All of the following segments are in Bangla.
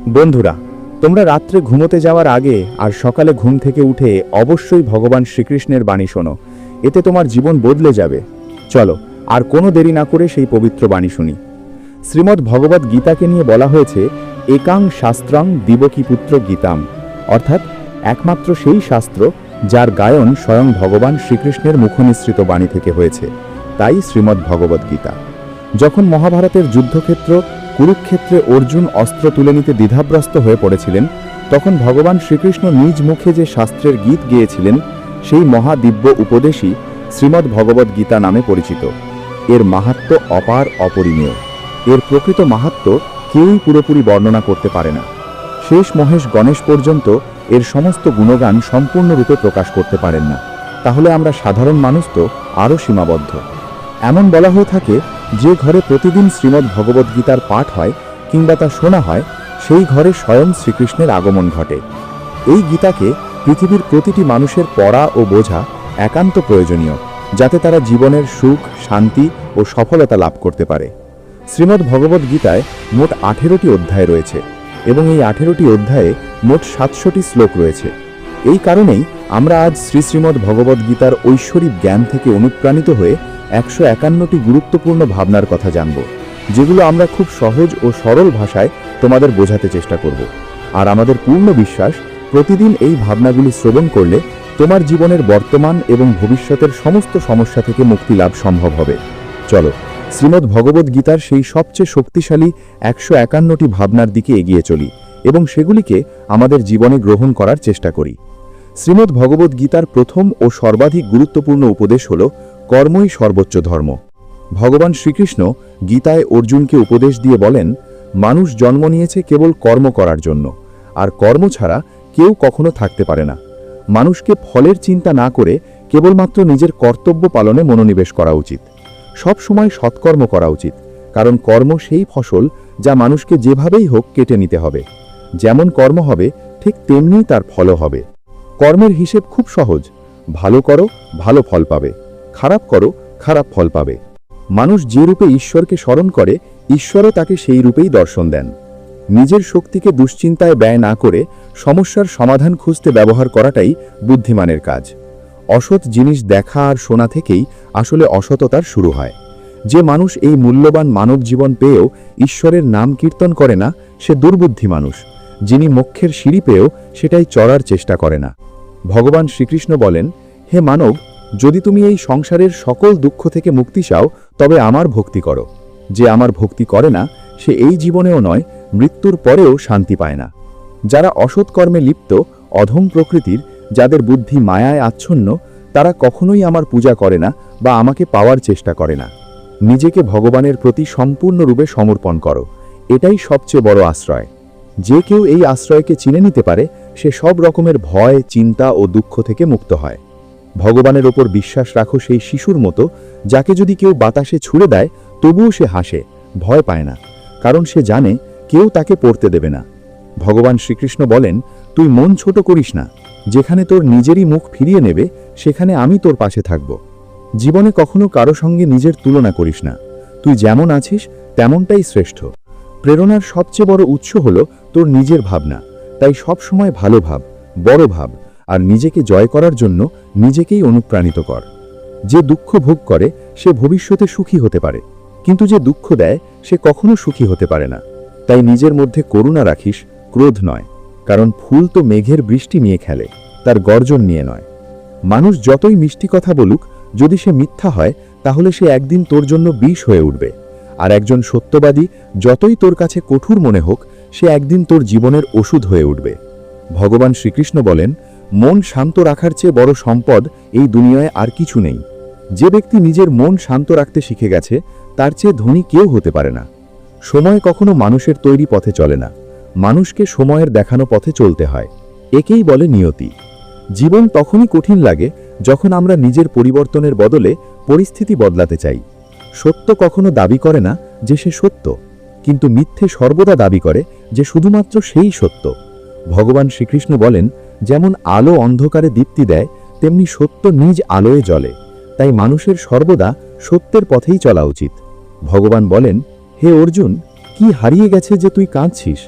বন্ধুরা, তোমরা রাত্রে ঘুমোতে যাওয়ার আগে আর সকালে ঘুম থেকে উঠে অবশ্যই ভগবান শ্রীকৃষ্ণের বাণী শোনো। এতে তোমার জীবন বদলে যাবে। চলো আর কোনো দেরি না করে সেই পবিত্র বাণী শুনি। শ্রীমদ্ ভগবদ্ গীতাকে নিয়ে বলা হয়েছে একাং শাস্ত্রং দিবকীপুত্র গীতাম, অর্থাৎ একমাত্র সেই শাস্ত্র যার গায়ন স্বয়ং ভগবান শ্রীকৃষ্ণের মুখনিসৃত বাণী থেকে হয়েছে, তাই শ্রীমদ্ ভগবদ্ গীতা। যখন মহাভারতের যুদ্ধক্ষেত্র কুরুক্ষেত্রে অর্জুন অস্ত্র তুলে নিতে দ্বিধাগ্রস্ত হয়ে পড়েছিলেন, তখন ভগবান শ্রীকৃষ্ণ নিজ মুখে যে শাস্ত্রের গীত গেয়েছিলেন সেই মহাদিব্য উপদেশই শ্রীমদ্ ভগবদ্ গীতা নামে পরিচিত। এর মাহাত্ম্য অপার অপরিমেয়। এর প্রকৃত মাহাত্ম্য কেউই পুরোপুরি বর্ণনা করতে পারে না। শেষ মহেশ গণেশ পর্যন্ত এর সমস্ত গুণগান সম্পূর্ণরূপে প্রকাশ করতে পারেন না। তাহলে আমরা সাধারণ মানুষ তো আরও সীমাবদ্ধ। এমন বলা হয়ে থাকে, যে ঘরে প্রতিদিন শ্রীমদ্ ভগবদ্ গীতার পাঠ হয় কিংবা তা শোনা হয়, সেই ঘরে স্বয়ং শ্রীকৃষ্ণের আগমন ঘটে। এই গীতাকে পৃথিবীর প্রতিটি মানুষের পড়া ও বোঝা একান্ত প্রয়োজনীয়, যাতে তারা জীবনের সুখ, শান্তি ও সফলতা লাভ করতে পারে। শ্রীমদ্ ভগবদ্ গীতায় মোট 18টি অধ্যায় রয়েছে এবং এই 18টি অধ্যায়ে মোট 700টি শ্লোক রয়েছে। এই কারণেই আমরা আজ শ্রীমদ্ ভগবদ্ গীতার ঐশ্বরিক জ্ঞান থেকে অনুপ্রাণিত হয়ে 151টি গুরুত্বপূর্ণ ভাবনার কথা জানব, যেগুলো আমরা খুব সহজ ও সরল ভাষায় তোমাদের বোঝাতে চেষ্টা করব। আর আমাদের পূর্ণ বিশ্বাস, প্রতিদিন এই ভাবনাগুলি শ্রবণ করলে তোমার জীবনের বর্তমান এবং ভবিষ্যতের সমস্ত সমস্যা থেকে মুক্তি লাভ সম্ভব হবে। চলো শ্রীমদ্ ভগবদ্ গীতার সেই সবচেয়ে শক্তিশালী 151টি ভাবনার দিকে এগিয়ে চলি এবং সেগুলিকে আমাদের জীবনে গ্রহণ করার চেষ্টা করি। শ্রীমদ্ ভগবদ্ গীতার প্রথম ও সর্বাধিক গুরুত্বপূর্ণ উপদেশ হল কর্মই সর্বোচ্চ ধর্ম। ভগবান শ্রীকৃষ্ণ গীতায় অর্জুনকে উপদেশ দিয়ে বলেন, মানুষ জন্ম নিয়েছে কেবল কর্ম করার জন্য, আর কর্ম ছাড়া কেউ কখনো থাকতে পারে না। মানুষকে ফলের চিন্তা না করে কেবলমাত্র নিজের কর্তব্য পালনে মনোনিবেশ করা উচিত। সব সময় সৎকর্ম করা উচিত, কারণ কর্ম সেই ফসল যা মানুষকে যেভাবেই হোক কেটে নিতে হবে। যেমন কর্ম হবে ঠিক তেমনি তার ফলও হবে। কর্মের হিসেব খুব সহজ, ভালো করো ভালো ফল পাবে, খারাপ করো খারাপ ফল পাবে। মানুষ যে রূপে ঈশ্বরকে স্মরণ করে, ঈশ্বরও তাকে সেই রূপেই দর্শন দেন। নিজের শক্তিকে দুশ্চিন্তায় ব্যয় না করে সমস্যার সমাধান খুঁজতে ব্যবহার করাটাই বুদ্ধিমানের কাজ। অসৎ জিনিস দেখা আর শোনা থেকেই আসলে অসততার শুরু হয়। যে মানুষ এই মূল্যবান মানব জীবন পেয়েও ঈশ্বরের নাম কীর্তন করে না, সে দুর্বুদ্ধি মানুষ। যিনি মোক্ষের সিঁড়ি পেয়েও সেটাই চড়ার চেষ্টা করে না। ভগবান শ্রীকৃষ্ণ বলেন, হে মানব, যদি তুমি এই সংসারের সকল দুঃখ থেকে মুক্তি চাও, তবে আমার ভক্তি করো। যে আমার ভক্তি করে না, সে এই জীবনেও নয়, মৃত্যুর পরেও শান্তি পায় না। যারা অসৎ কর্মে লিপ্ত, অধম প্রকৃতির, যাদের বুদ্ধি মায়ায় আচ্ছন্ন, তারা কখনোই আমার পূজা করে না বা আমাকে পাওয়ার চেষ্টা করে না। নিজেকে ভগবানের প্রতি সম্পূর্ণরূপে সমর্পণ করো, এটাই সবচেয়ে বড় আশ্রয়। যে কেউ এই আশ্রয়কে চিনে নিতে পারে, সে সব রকমের ভয়, চিন্তা ও দুঃখ থেকে মুক্ত হয়। ভগবানের ওপর বিশ্বাস রাখো সেই শিশুর মতো, যাকে যদি কেউ বাতাসে ছুঁড়ে দেয় তবুও সে হাসে, ভয় পায় না, কারণ সে জানে কেউ তাকে পড়তে দেবে না। ভগবান শ্রীকৃষ্ণ বলেন, তুই মন ছোট করিস না, যেখানে তোর নিজেরই মুখ ফিরিয়ে নেবে সেখানে আমি তোর পাশে থাকব। জীবনে কখনো কারো সঙ্গে নিজের তুলনা করিস না। তুই যেমন আছিস তেমনটাই শ্রেষ্ঠ। প্রেরণার সবচেয়ে বড় উৎস হল তোর নিজের ভাবনা। তাই সব সময় ভালো ভাব, বড় ভাব, আর নিজেকে জয় করার জন্য নিজেকেই অনুপ্রাণিত কর। যে দুঃখ ভোগ করে সে ভবিষ্যতে সুখী হতে পারে, কিন্তু যে দুঃখ দেয় সে কখনো সুখী হতে পারে না। তাই নিজের মধ্যে করুণা রাখিস, ক্রোধ নয়, কারণ ফুল তো মেঘের বৃষ্টি নিয়ে খেলে, তার গর্জন নিয়ে নয়। মানুষ যতই মিষ্টি কথা বলুক, যদি সে মিথ্যা হয় তাহলে সে একদিন তোর জন্য বিষ হয়ে উঠবে। আর একজন সত্যবাদী যতই তোর কাছে কঠোর মনে হোক, সে একদিন তোর জীবনের ওষুধ হয়ে উঠবে। ভগবান শ্রীকৃষ্ণ বলেন, মন শান্ত রাখার চেয়ে বড় সম্পদ এই দুনিয়ায় আর কিছু নেই। যে ব্যক্তি নিজের মন শান্ত রাখতে শিখে গেছে, তার চেয়ে ধনী কেউ হতে পারে না। সময় কখনো মানুষের তৈরি পথে চলে না, মানুষকে সময়ের দেখানো পথে চলতে হয়। একেই বলে নিয়তি। জীবন তখনই কঠিন লাগে যখন আমরা নিজের পরিবর্তনের বদলে পরিস্থিতি বদলাতে চাই। সত্য কখনো দাবি করে না যে সে সত্য, কিন্তু মিথ্যে সর্বদা দাবি করে যে শুধুমাত্র সেই সত্য। ভগবান শ্রীকৃষ্ণ বলেন, যেমন আলো অন্ধকারে দীপ্তি দেয়, তেমনি সত্য নিজ আলোয় জ্বলে। তাই মানুষের সর্বদা সত্যের পথেই চলা উচিত। ভগবান বলেন, হে অর্জুন, কি হারিয়ে গেছে যে তুই কাঁদছিস?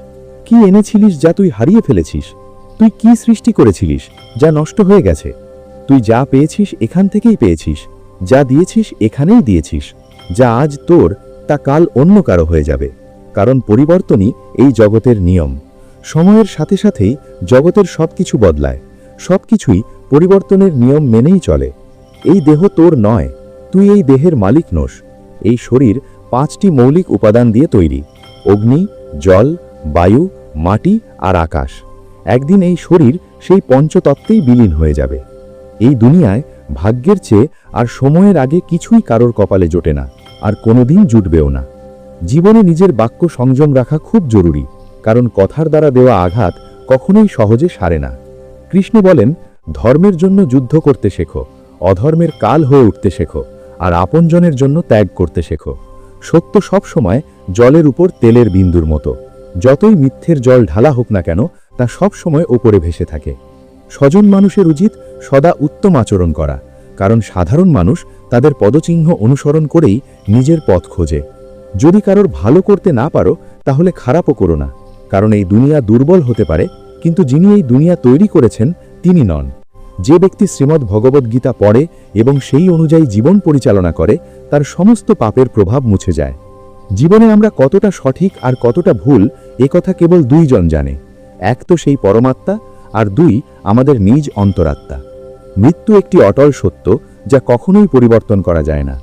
কি এনেছিলিস যা তুই হারিয়ে ফেলেছিস? তুই কি সৃষ্টি করেছিলিস যা নষ্ট হয়ে গেছে? তুই যা পেয়েছিস এখান থেকেই পেয়েছিস, যা দিয়েছিস এখানেই দিয়েছিস। যা আজ তোর তা কাল অন্য কারো হয়ে যাবে, কারণ পরিবর্তনই এই জগতের নিয়ম। সময়ের সাথে সাথেই জগতের সবকিছু বদলায়, সবকিছুই পরিবর্তনের নিয়ম মেনেই চলে। এই দেহ তোর নয়, তুই এই দেহের মালিক নোস। এই শরীর 5টি মৌলিক উপাদান দিয়ে তৈরি: অগ্নি, জল, বায়ু, মাটি আর আকাশ। একদিন এই শরীর সেই পঞ্চতত্ত্বেই বিলীন হয়ে যাবে। এই দুনিয়ায় ভাগ্যের চেয়ে আর সময়ের আগে কিছুই কারোর কপালে জোটে না, আর কোনোদিন জুটবেও না। জীবনে নিজের বাক্য সংযম রাখা খুব জরুরি, কারণ কথার দ্বারা দেওয়া আঘাত কখনোই সহজে সারে না। কৃষ্ণ বলেন, ধর্মের জন্য যুদ্ধ করতে শেখো, অধর্মের কাল হয়ে উঠতে শেখো, আর আপনজনের জন্য ত্যাগ করতে শেখো। সত্য সব সময় জলের উপর তেলের বিন্দুর মতো। যতই মিথ্যের জল ঢালা হোক না কেন, তা সব সময় ওপরে ভেসে থাকে। স্বজন মানুষের উচিত সদা উত্তম আচরণ করা, কারণ সাধারণ মানুষ তাদের পদচিহ্ন অনুসরণ করেই নিজের পথ খোঁজে। যদি কারোর ভালো করতে না পারো, তাহলে খারাপও করো না, কারণ এই দুনিয়া দুর্বল হতে পারে, কিন্তু যিনি এই দুনিয়া তৈরি করেছেন তিনি নন। যে ব্যক্তি শ্রীমদ্ ভগবদ্গীতা পড়ে এবং সেই অনুযায়ী জীবন পরিচালনা করে, তার সমস্ত পাপের প্রভাব মুছে যায়। জীবনে আমরা কতটা সঠিক আর কতটা ভুল, একথা কেবল 2 জন জানে। এক তো সেই পরমাত্মা, আর 2 আমাদের নিজ অন্তরাত্মা। মৃত্যু একটি অটল সত্য, যা কখনোই পরিবর্তন করা যায় না।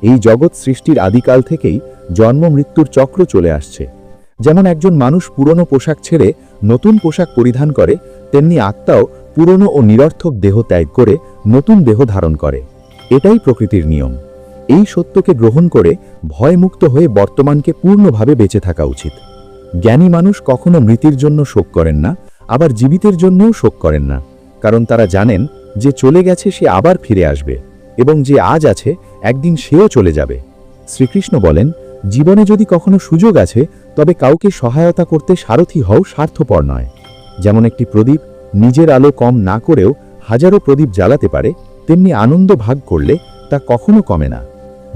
এই জগৎ সৃষ্টির আদিকাল থেকেই জন্ম মৃত্যুর চক্র চলে আসছে। যেমন একজন মানুষ পুরনো পোশাক ছেড়ে নতুন পোশাক পরিধান করে, তেমনি আত্মাও পুরনো ও নিরর্থক দেহ ত্যাগ করে নতুন দেহ ধারণ করে। এটাই প্রকৃতির নিয়ম। এই সত্যকে গ্রহণ করে ভয়মুক্ত হয়ে বর্তমানকে পূর্ণভাবে বেঁচে থাকা উচিত। জ্ঞানী মানুষ কখনো মৃতের জন্য শোক করেন না, আবার জীবিতের জন্যও শোক করেন না, কারণ তারা জানেন যে চলে গেছে সে আবার ফিরে আসবে, এবং যে আজ আছে একদিন সেও চলে যাবে। শ্রীকৃষ্ণ বলেন, জীবনে যদি কখনো সুযোগ আছে, তবে কাউকে সহায়তা করতে সারথি হও, স্বার্থপর নয়। যেমন একটি প্রদীপ নিজের আলো কম না করেও হাজারো প্রদীপ জ্বালাতে পারে, তেমনি আনন্দ ভাগ করলে তা কখনো কমে না।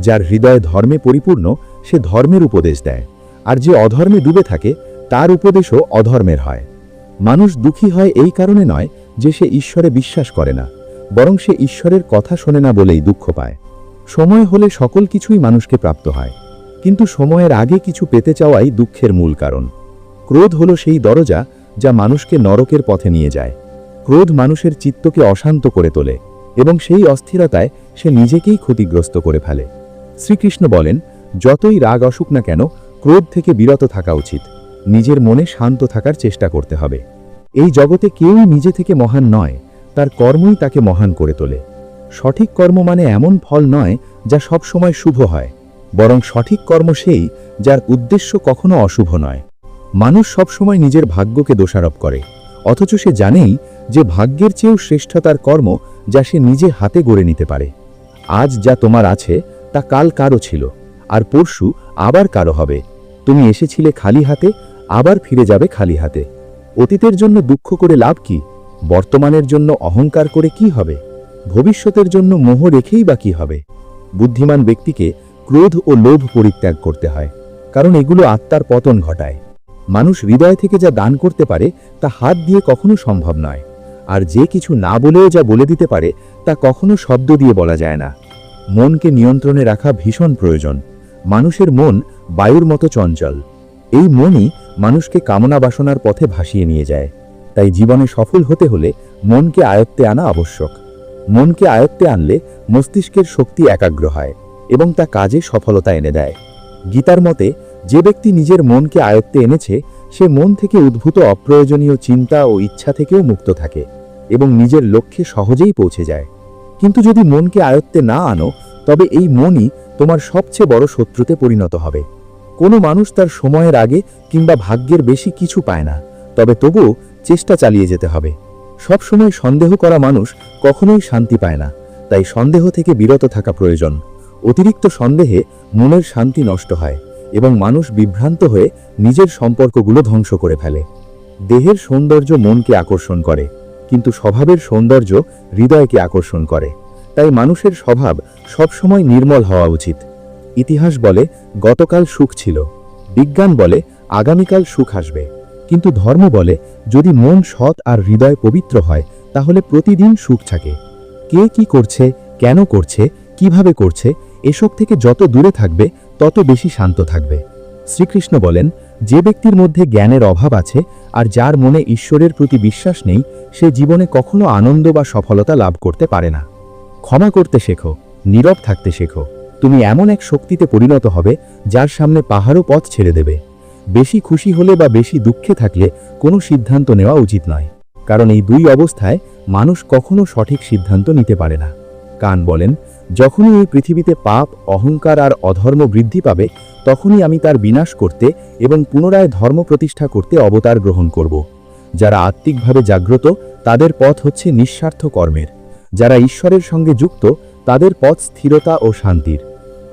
যার হৃদয় ধর্মে পরিপূর্ণ, সে ধর্মের উপদেশ দেয়, আর যে অধর্মে ডুবে থাকে তার উপদেশও অধর্মের হয়। মানুষ দুঃখী হয় এই কারণে নয় যে সে ঈশ্বরে বিশ্বাস করে না, বরং সে ঈশ্বরের কথা শোনে না বলেই দুঃখ পায়। সময় হলে সকল কিছুই মানুষকে প্রাপ্ত হয়, কিন্তু সময়ের আগে কিছু পেতে চাওয়াই দুঃখের মূল কারণ। ক্রোধ হলো সেই দরজা যা মানুষকে নরকের পথে নিয়ে যায়। ক্রোধ মানুষের চিত্তকে অশান্ত করে তোলে, এবং সেই অস্থিরতায় সে নিজেকেই ক্ষতিগ্রস্ত করে ফেলে। শ্রীকৃষ্ণ বলেন, যতই রাগ আসুক না কেন, ক্রোধ থেকে বিরত থাকা উচিত। নিজের মনে শান্ত থাকার চেষ্টা করতে হবে। এই জগতে কেউই নিজে থেকে মহান নয়, তার কর্মই তাকে মহান করে তোলে। সঠিক কর্ম মানে এমন ফল নয় যা সব সময় শুভ হয়, বরং সঠিক কর্ম সেই যার উদ্দেশ্য কখনো অশুভ নয়। মানুষ সবসময় নিজের ভাগ্যকে দোষারোপ করে, অথচ সে জানেই যে ভাগ্যের চেয়েও শ্রেষ্ঠ তার কর্ম, যা সে নিজে হাতে গড়ে নিতে পারে। আজ যা তোমার আছে তা কাল কারো ছিল, আর পরশু আবার কারো হবে। তুমি এসেছিলে খালি হাতে, আবার ফিরে যাবে খালি হাতে। অতীতের জন্য দুঃখ করে লাভ কি? বর্তমানের জন্য অহংকার করে কি হবে? ভবিষ্যতের জন্য মোহ রেখেই বা কি হবে? বুদ্ধিমান ব্যক্তিকে ক্রোধ ও লোভ পরিত্যাগ করতে হয়, কারণ এগুলো আত্মার পতন ঘটায়। মানুষ হৃদয় থেকে যা দান করতে পারে তা হাত দিয়ে কখনো সম্ভব নয়, আর যে কিছু না বলেও যা বলে দিতে পারে তা কখনো শব্দ দিয়ে বলা যায় না। মনকে নিয়ন্ত্রণে রাখা ভীষণ প্রয়োজন। মানুষের মন বায়ুর মতো চঞ্চল। এই মনই মানুষকে কামনা বাসনার পথে ভাসিয়ে নিয়ে যায়। তাই জীবনে সফল হতে হলে মনকে আয়ত্তে আনা আবশ্যক। মনকে আয়ত্তে আনলে মস্তিষ্কের শক্তি একাগ্র হয় এবং তা কাজে সফলতা এনে দেয়। গীতার মতে, যে ব্যক্তি নিজের মনকে আয়ত্তে এনেছে, সে মন থেকে উদ্ভূত অপ্রয়োজনীয় চিন্তা ও ইচ্ছা থেকেও মুক্ত থাকে এবং নিজের লক্ষ্যে সহজেই পৌঁছে যায়। কিন্তু যদি মনকে আয়ত্তে না আনো, তবে এই মনই তোমার সবচেয়ে বড় শত্রুতে পরিণত হবে। কোনো মানুষ তার সময়ের আগে কিংবা ভাগ্যের বেশি কিছু পায় না, তবে তবুও চেষ্টা চালিয়ে যেতে হবে। সব সময় সন্দেহ করা মানুষ কখনোই শান্তি পায় না, তাই সন্দেহ থেকে বিরত থাকা প্রয়োজন। অতিরিক্ত সন্দেহে মনের শান্তি নষ্ট হয় এবং মানুষ বিভ্রান্ত হয়ে নিজের সম্পর্কগুলো ধ্বংস করে ফেলে। দেহের সৌন্দর্য মনকে আকর্ষণ করে, কিন্তু স্বভাবের সৌন্দর্য হৃদয়কে আকর্ষণ করে। তাই মানুষের স্বভাব সবসময় নির্মল হওয়া উচিত। ইতিহাস বলে গতকাল সুখ ছিল, বিজ্ঞান বলে আগামীকাল সুখ আসবে। কিন্তু ধর্ম বলে যদি মন সৎ আর হৃদয় পবিত্র হয় তাহলে প্রতিদিন সুখ থাকে। কে কি করছে, কেন করছে, কিভাবে করছে, এসব থেকে যত দূরে থাকবে তত বেশি শান্ত থাকবে। শ্রীকৃষ্ণ বলেন, যে ব্যক্তির মধ্যে জ্ঞানের অভাব আছে আর যার মনে ঈশ্বরের প্রতি বিশ্বাস নেই, সে জীবনে কখনো আনন্দ বা সফলতা লাভ করতে পারে না। ক্ষমা করতে শেখো, নীরব থাকতে শেখো। তুমি এমন এক শক্তিতে পরিণত হবে যার সামনে পাহাড়ও পথ ছেড়ে দেবে। বেশি খুশি হলে বা বেশি দুঃখে থাকলে কোনো সিদ্ধান্ত নেওয়া উচিত নয়, কারণ এই দুই অবস্থায় মানুষ কখনো সঠিক সিদ্ধান্ত নিতে পারে না। কান বলেন, যখনই এই পৃথিবীতে পাপ, অহংকার আর অধর্ম বৃদ্ধি পাবে, তখনই আমি তার বিনাশ করতে এবং পুনরায় ধর্ম প্রতিষ্ঠা করতে অবতার গ্রহণ করব। যারা আত্মিকভাবে জাগ্রত তাদের পথ হচ্ছে নিঃস্বার্থ কর্মের। যারা ঈশ্বরের সঙ্গে যুক্ত তাদের পথ স্থিরতা ও শান্তির।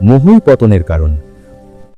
মোহই পতনের কারণ।